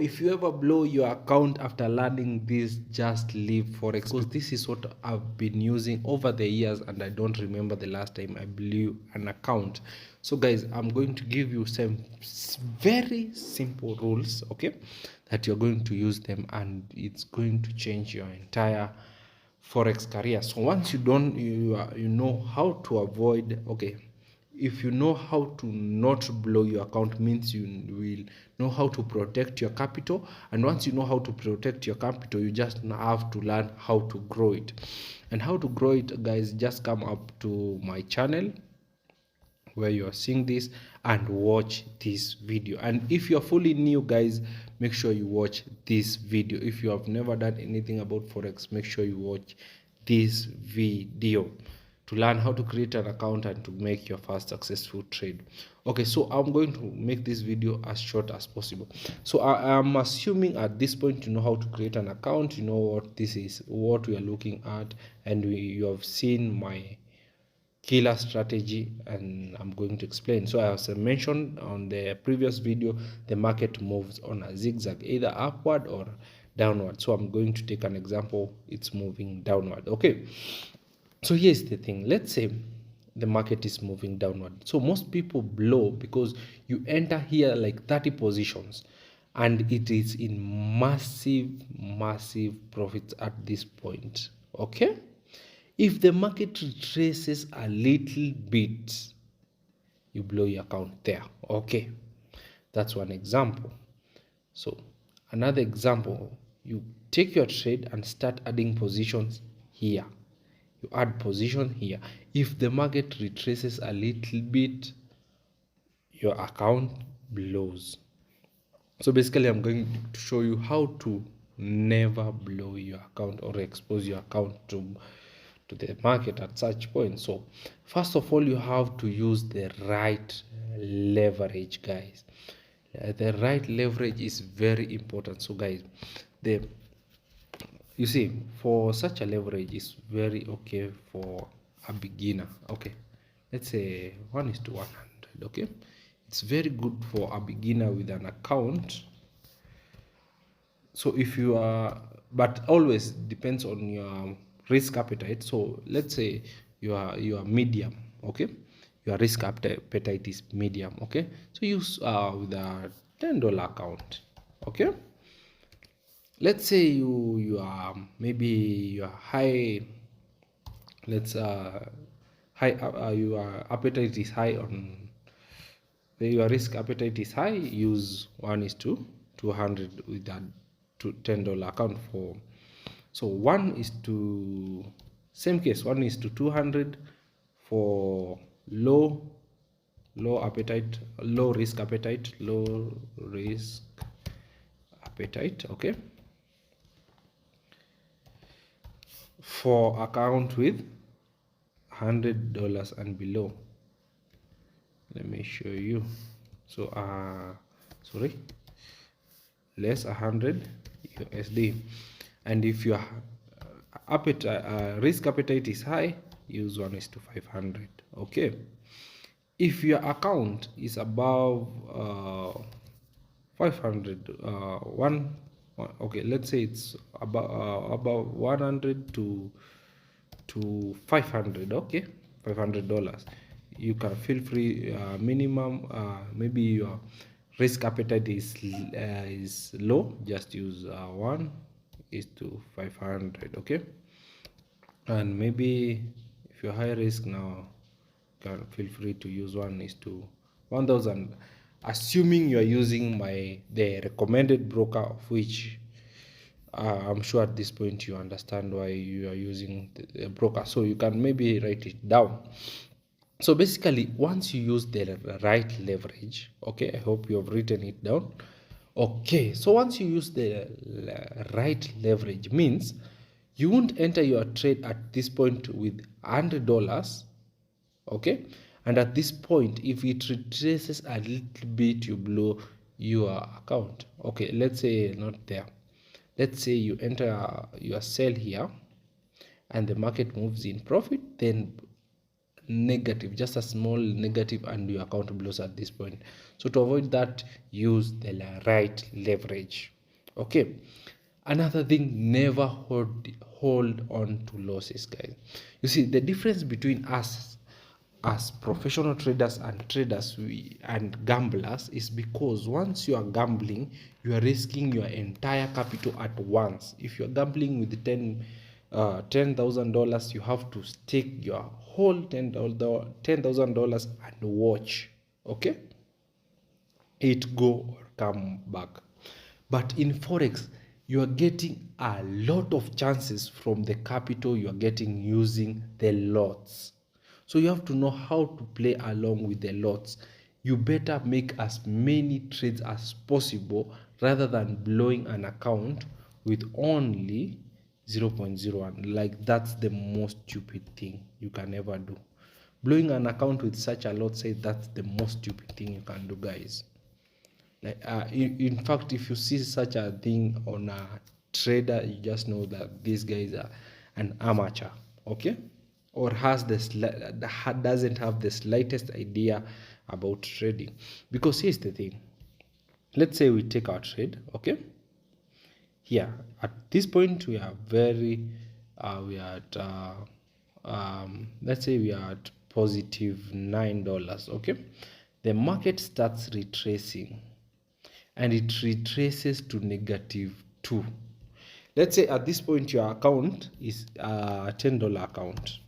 if you ever blow your account after learning this, just leave Forex, because this is what I've been using over the years and I don't remember the last time I blew an account. So guys, I'm going to give you some very simple rules, okay, that you're going to use them and it's going to change your entire Forex career. So once you know how to avoid, okay, if you know how to not blow your account, means you will know how to protect your capital. And once you know how to protect your capital, you just have to learn how to grow it. And how to grow it, guys, just come up to my channel where you are seeing this and watch this video. And if you're fully new, guys, make sure you watch this video. If you have never done anything about Forex, make sure you watch this video to learn how to create an account and to make your first successful trade. Okay, so I'm going to make this video as short as possible. So I'm assuming at this point you know how to create an account, you know what this is, what we are looking at, and you have seen my killer strategy, and I'm going to explain. So as I mentioned on the previous video, the market moves on a zigzag, either upward or downward. So I'm going to take an example. It's moving downward. Okay, so here's the thing. Let's say the market is moving downward. So most people blow because you enter here like 30 positions and it is in massive profits at this point. Okay, if the market retraces a little bit, you blow your account there. Okay, that's one example. So another example, you take your trade and start adding positions here. You add position here. If the market retraces a little bit, your account blows. So basically, I'm going to show you how to never blow your account or expose your account to the market at such point. So first of all, you have to use the right leverage, guys. The right leverage is very important. So guys, you see, for such a leverage is very okay for a beginner. Okay, let's say 1:100. Okay, it's very good for a beginner with an account. So if you are, but always depends on your risk appetite. So let's say you are medium. Okay, your risk appetite is medium. Okay, so use with a $10 account. Okay, let's say you are maybe your high, let's high your appetite is high on, your risk appetite is high, use 1:200 with that $10 account. For so 1:2, same case, 1:200 for low appetite, low risk appetite. Okay, for account with $100 and below. Let me show you. So sorry, less 100 USD. And if your risk appetite is high, use 1:500. Okay, if your account is above 500, okay, let's say it's about 100 to 500. Okay, $500, you can feel free. Minimum, maybe your risk appetite is low, just use 1:500. Okay, and maybe if you're high risk now, you can feel free to use 1:1000, assuming you are using the recommended broker, of which I'm sure at this point you understand why you are using the broker. So you can maybe write it down. So basically, once you use the right leverage, okay, I hope you have written it down. Okay, so once you use the right leverage, means you won't enter your trade at this point with $100. Okay, and at this point, if it retraces a little bit, you blow your account. Okay, let's say not there. Let's say you enter your sell here and the market moves in profit, then negative, just a small negative, and your account blows at this point. So to avoid that, use the right leverage. Okay. Another thing, never hold on to losses, guys. You see, the difference between us as professional traders and and gamblers is because once you are gambling, you are risking your entire capital at once. If you are gambling with $10,000, you have to stake your whole $10,000 and watch, okay, it go or come back. But in forex, you are getting a lot of chances from the capital you are getting using the lots. So you have to know how to play along with the lots. You better make as many trades as possible rather than blowing an account with only 0.01. Like, that's the most stupid thing you can ever do. Blowing an account with such a lot size, that's the most stupid thing you can do, guys. Like, in fact, if you see such a thing on a trader, you just know that this guy is an amateur, okay, or doesn't have the slightest idea about trading. Because here's the thing, let's say we take our trade, okay. Here at this point we are we are at let's say we are at positive $9, okay. The market starts retracing and it retraces to -2. Let's say at this point your account is a $10 account,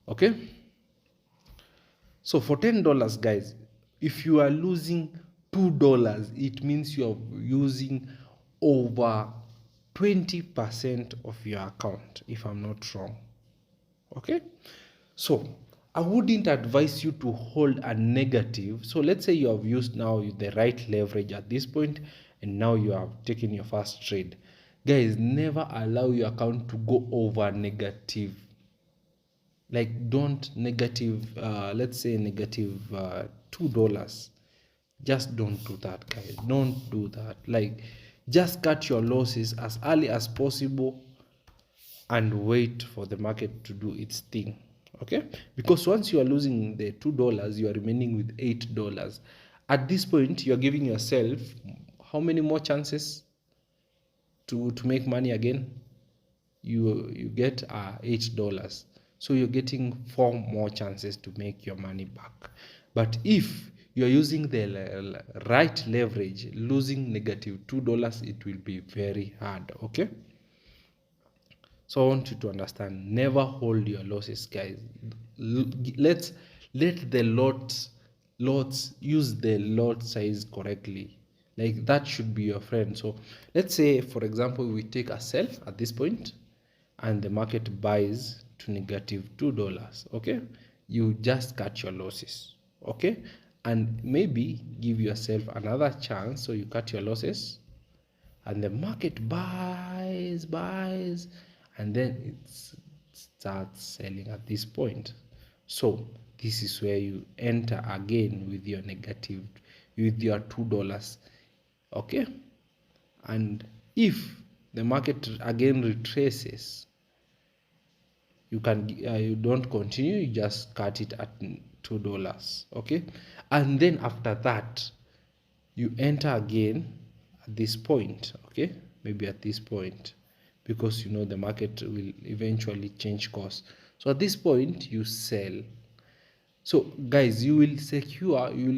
okay. So for $10, guys, if you are losing $2, it means you are using over 20% of your account, if I'm not wrong, okay. So I wouldn't advise you to hold a negative. So let's say you have used now the right leverage at this point and now you have taken your first trade. Guys, never allow your account to go over negative. Like, don't negative, let's say negative $2. Just don't do that, guys. Don't do that. Like, just cut your losses as early as possible and wait for the market to do its thing, okay. Because once you are losing the $2, you are remaining with $8. At this point, you are giving yourself how many more chances to make money again? You get $8, so you're getting 4 more chances to make your money back. But if you're using the right leverage, losing -$2, it will be very hard, okay. So I want you to understand, never hold your losses, guys. Let the lots use the lot size correctly. Like, that should be your friend. So let's say, for example, we take a sell at this point and the market buys to -$2, okay. You just cut your losses, okay, and maybe give yourself another chance. So you cut your losses and the market buys, and then it starts selling at this point. So this is where you enter again with your $2, okay. And if the market again retraces, you don't continue, you just cut it at $2, okay. And then after that, you enter again at this point, okay, maybe at this point, because you know the market will eventually change course. So at this point you sell. So guys, you will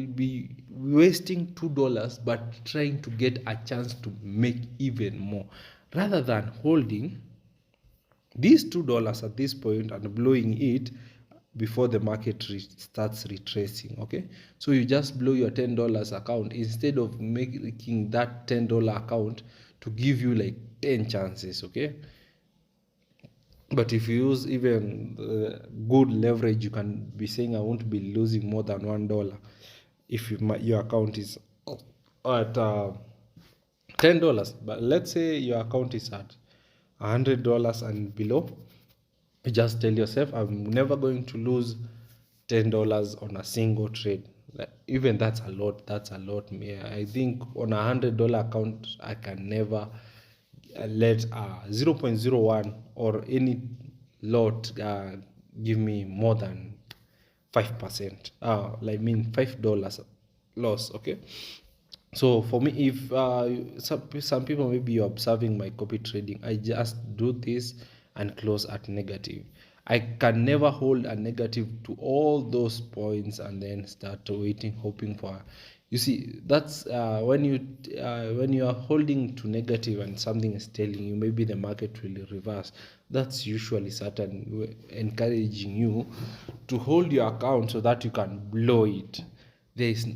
be wasting $2 but trying to get a chance to make even more, rather than holding these $2 at this point and blowing it before the market starts retracing, okay. So you just blow your $10 account instead of making that $10 account to give you like 10 chances, okay. But if you use even good leverage, you can be saying I won't be losing more than $1 if your account is at $10. But let's say your account is at $100 and below, you just tell yourself, I'm never going to lose $10 on a single trade. Like, even that's a lot. Yeah, I think on $100 account, I can never let 0.01 or any lot give me more than 5%. I mean $5 loss. Okay. So for me, if some people may be observing my copy trading, I just do this and close at negative. I can never hold a negative to all those points and then start waiting, hoping for. You see, that's when you are holding to negative and something is telling you maybe the market will reverse. That's usually certain encouraging you to hold your account so that you can blow it. There is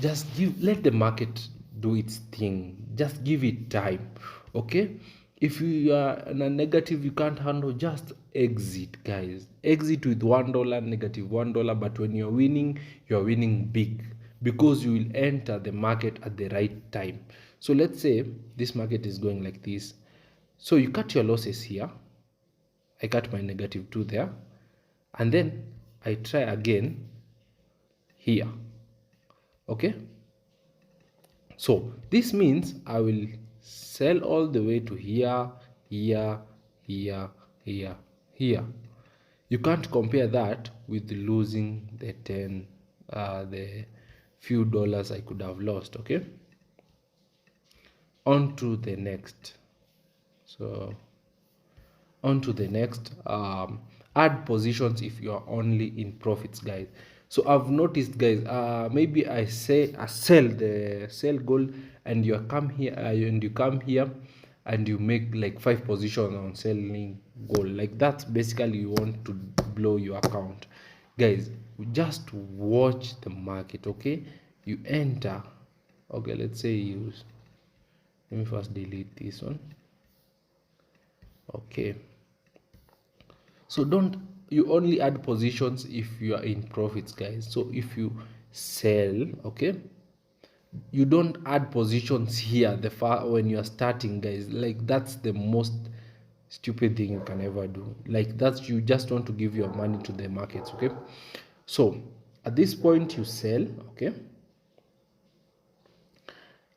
just let the market do its thing, just give it time. Okay, if you are in a negative you can't handle, just exit, guys. Exit with $1, negative $1. But when you're winning big, because you will enter the market at the right time. So let's say this market is going like this, so you cut your losses here. I cut my negative 2 there, and then I try again here. Okay, so this means I will sell all the way to here, here, here, here, here. You can't compare that with losing the few dollars I could have lost. Okay, on to the next. So on to the next. Add positions if you are only in profits, guys. So I've noticed, guys, maybe I sell the sell gold, and you come here and you make like 5 positions on selling gold. Like that's basically you want to blow your account, guys. Just watch the market. Okay, you enter. Okay, let's say let me first delete this one. Okay, so don't you only add positions if you are in profits, guys. So if you sell, okay, you don't add positions here when you are starting, guys. Like that's the most stupid thing you can ever do. Like that's, you just want to give your money to the markets. Okay, so at this point you sell. Okay,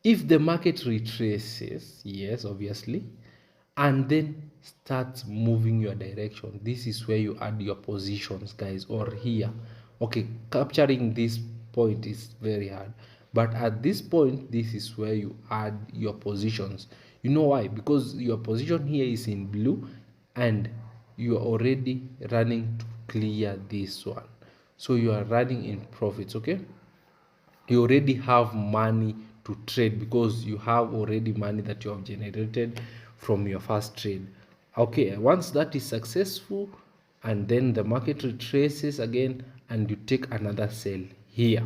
if the market retraces, yes, obviously, and then starts moving your direction, this is where you add your positions, guys. Or here, okay, capturing this point is very hard, but at this point this is where you add your positions. You know why? Because your position here is in blue and you are already running to clear this one, so you are running in profits. Okay, you already have money to trade because you have already money that you have generated from your first trade. Okay, once that is successful and then the market retraces again and you take another sell here.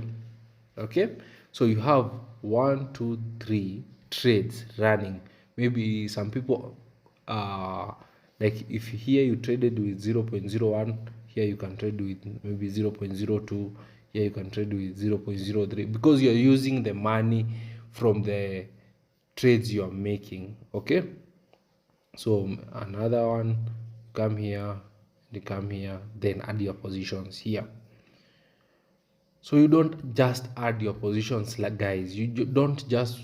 Okay, so you have 1 2 3 trades running. Maybe some people like if here you traded with 0.01, here you can trade with maybe 0.02, here you can trade with 0.03, because you're using the money from the trades you are making. Okay, so another one, come here, you come here, then add your positions here. So you don't just add your positions, like, guys, you don't just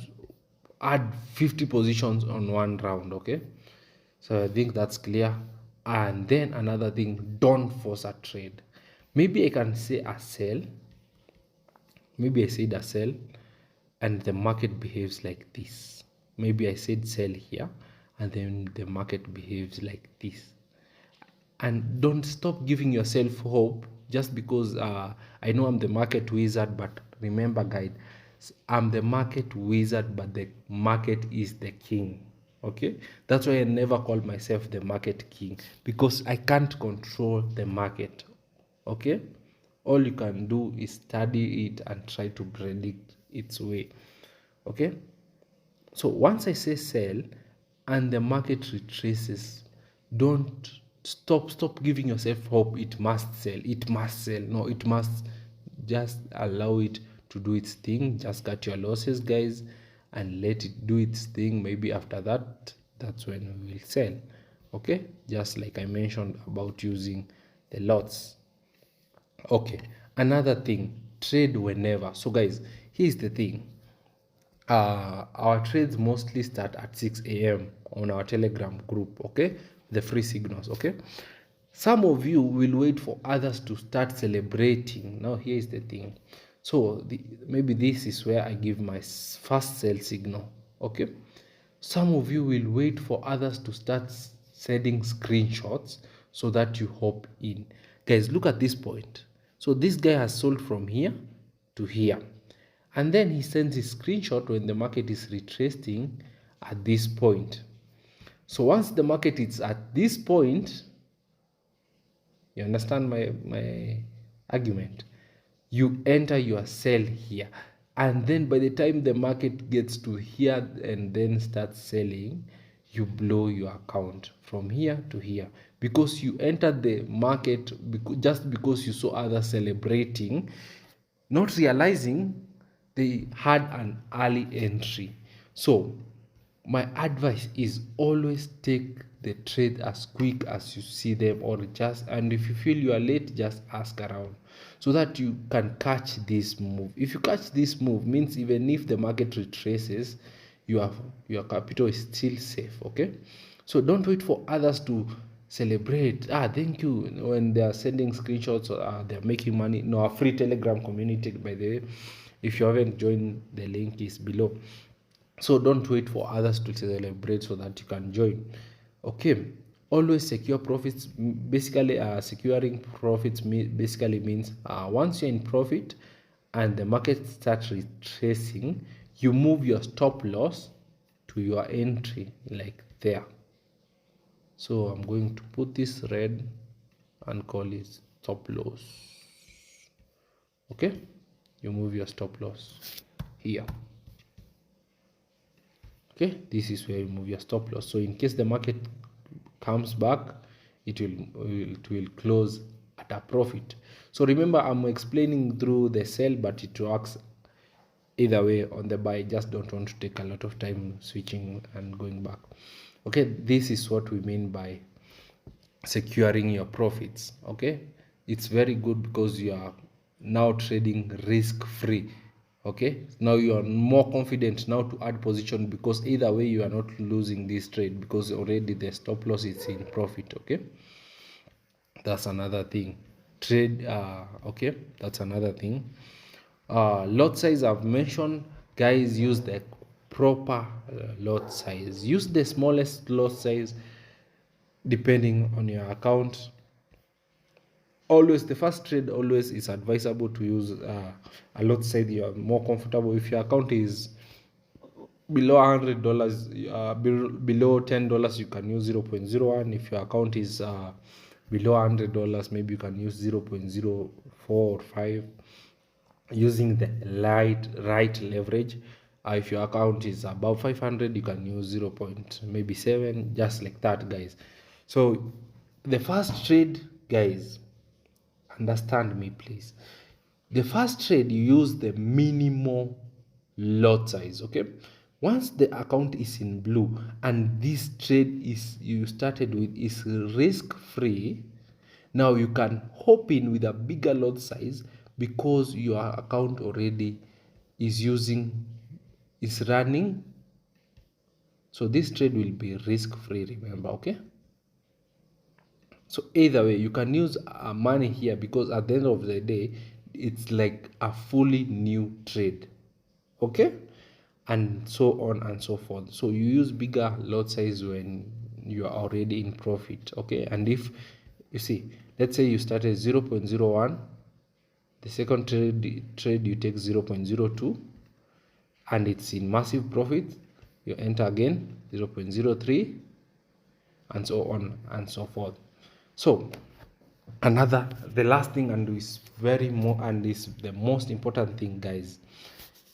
add 50 positions on one round. Okay, so I think that's clear. And then another thing, don't force a trade. Maybe I can say a sell, maybe I said a sell and the market behaves like this. Maybe I said sell here and then the market behaves like this. And don't stop giving yourself hope just because I know I'm the market wizard. But remember, guys, I'm the market wizard, but the market is the king. Okay, that's why I never call myself the market king, because I can't control the market. Okay, all you can do is study it and try to predict its way. Okay, so once I say sell and the market retraces, don't stop giving yourself hope. It must sell, it must sell. No, it must, just allow it to do its thing. Just cut your losses, guys, and let it do its thing. Maybe after that, that's when we will sell. Okay, just like I mentioned about using the lots. Okay, another thing, trade whenever. So guys, here's the thing, our trades mostly start at 6 a.m. on our Telegram group. Okay, the free signals. Okay, Some of you will wait for others to start celebrating. Now here is the thing. So maybe this is where I give my first sell signal. Okay, some of you will wait for others to start sending screenshots so that you hop in. Guys, look at this point. So this guy has sold from here to here, and then he sends his screenshot when the market is retracing at this point. So once the market is at this point, you understand my argument, you enter your sell here, and then by the time the market gets to here and then starts selling, you blow your account from here to here, because you entered the market just because you saw others celebrating, not realizing they had an early entry. So my advice is always take the trade as quick as you see them, or just, and if you feel you are late, just ask around so that you can catch this move. If you catch this move, means even if the market retraces, your capital is still safe. Okay, so don't wait for others to celebrate, thank you, when they are sending screenshots, or they're making money. No, our free Telegram community, by the way, if you haven't joined, the link is below. So don't wait for others to celebrate so that you can join. Okay, always secure profits. Basically, securing profits basically means once you're in profit and the market starts retracing, you move your stop loss to your entry, like there. So I'm going to put this red and call it stop loss. Okay, you move your stop loss here. Okay, this is where you move your stop loss. So in case the market comes back, it will close at a profit. So remember, I'm explaining through the sell, but it works either way on the buy. Just don't want to take a lot of time switching and going back. Okay, this is what we mean by securing your profits. Okay, it's very good because you are now trading risk free. Okay, now you are more confident now to add position, because either way you are not losing this trade, because already the stop loss is in profit. Okay, that's another thing. Trade okay, that's another thing. Lot size I've mentioned. Guys, use the proper lot size. Use the smallest lot size depending on your account. Always, the first trade always is advisable to use a lot size you are more comfortable. If your account is below $100, below $10, you can use 0.01. If your account is below $100, maybe you can use 0.04 or 5, using the right leverage. If your account is above 500, you can use 0. maybe 7, just like that, guys. So the first trade, guys, understand me please, the first trade, you use the minimal lot size. Okay, once the account is in blue and this trade is you started with is risk free, now you can hop in with a bigger lot size, because your account already is running. So this trade will be risk free, remember. Okay, so either way you can use money here, because at the end of the day it's like a fully new trade. Okay, and so on and so forth. So you use bigger lot size when you are already in profit. Okay, and if you see, let's say you started 0.01, the second trade you take 0.02 and it's in massive profit, you enter again 0.03, and so on and so forth. So the last thing, and is the most important thing, guys,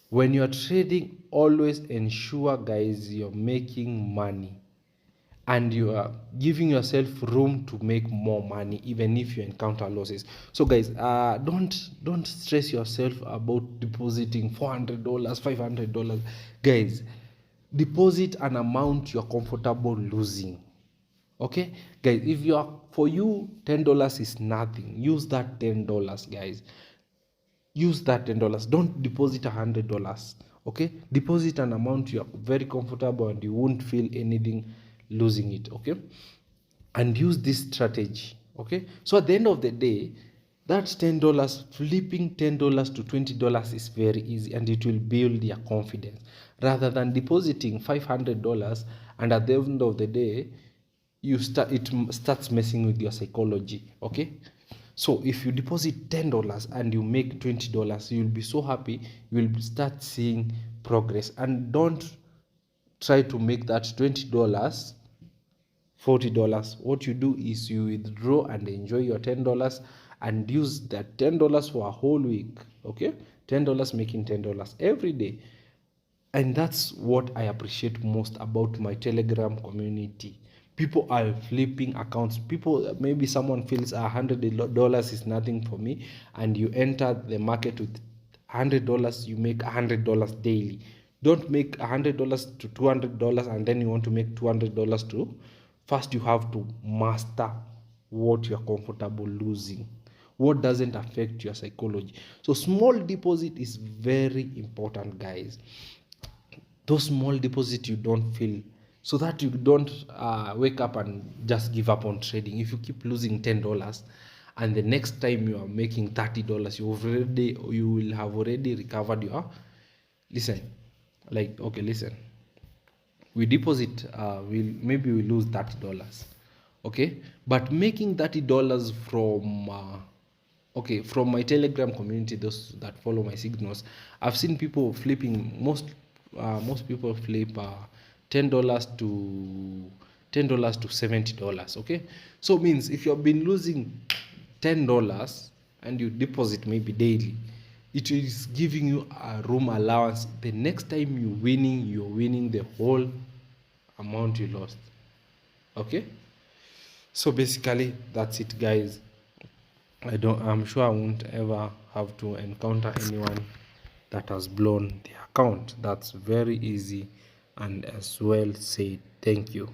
when you're trading, always ensure, guys, you're making money and you are giving yourself room to make more money, even if you encounter losses. So guys, don't stress yourself about depositing $400, $500. Guys, deposit an amount you're comfortable losing. Okay, guys, if you are, for you $10 is nothing, use that $10, guys. Use that $10. Don't deposit $100. Okay, deposit an amount you are very comfortable and you won't feel anything losing it. Okay, and use this strategy. Okay, so at the end of the day, that's $10. Flipping $10 to $20 is very easy, and it will build your confidence rather than depositing $500, and at the end of the day starts messing with your psychology. Okay, so if you deposit $10 and you make $20, you'll be so happy. You will start seeing progress, and don't try to make that $20 $40. What you do is you withdraw and enjoy your $10 and use that $10 for a whole week. Okay, $10 making $10 every day. And that's what I appreciate most about my Telegram community. People are flipping accounts. People, maybe someone feels $100 is nothing for me, and you enter the market with $100, you make $100 daily. Don't make $100 to $200 and then you want to make $200 to. First, you have to master what you're comfortable losing, what doesn't affect your psychology. So small deposit is very important, guys. Those small deposits you don't feel, so that you don't wake up and just give up on trading. If you keep losing $10 and the next time you are making $30, you will have already recovered your. Listen, like, okay, listen, we deposit, maybe we lose $30, okay, but making $30 from okay, from my Telegram community, those that follow my signals, I've seen people flipping. Most people flip $10 to $70. Okay, so means if you've been losing $10 and you deposit maybe daily, it is giving you a room allowance. The next time you're winning the whole amount you lost. Okay, so basically that's it, guys. I'm sure I won't ever have to encounter anyone that has blown their account. That's very easy and as well said. Thank you.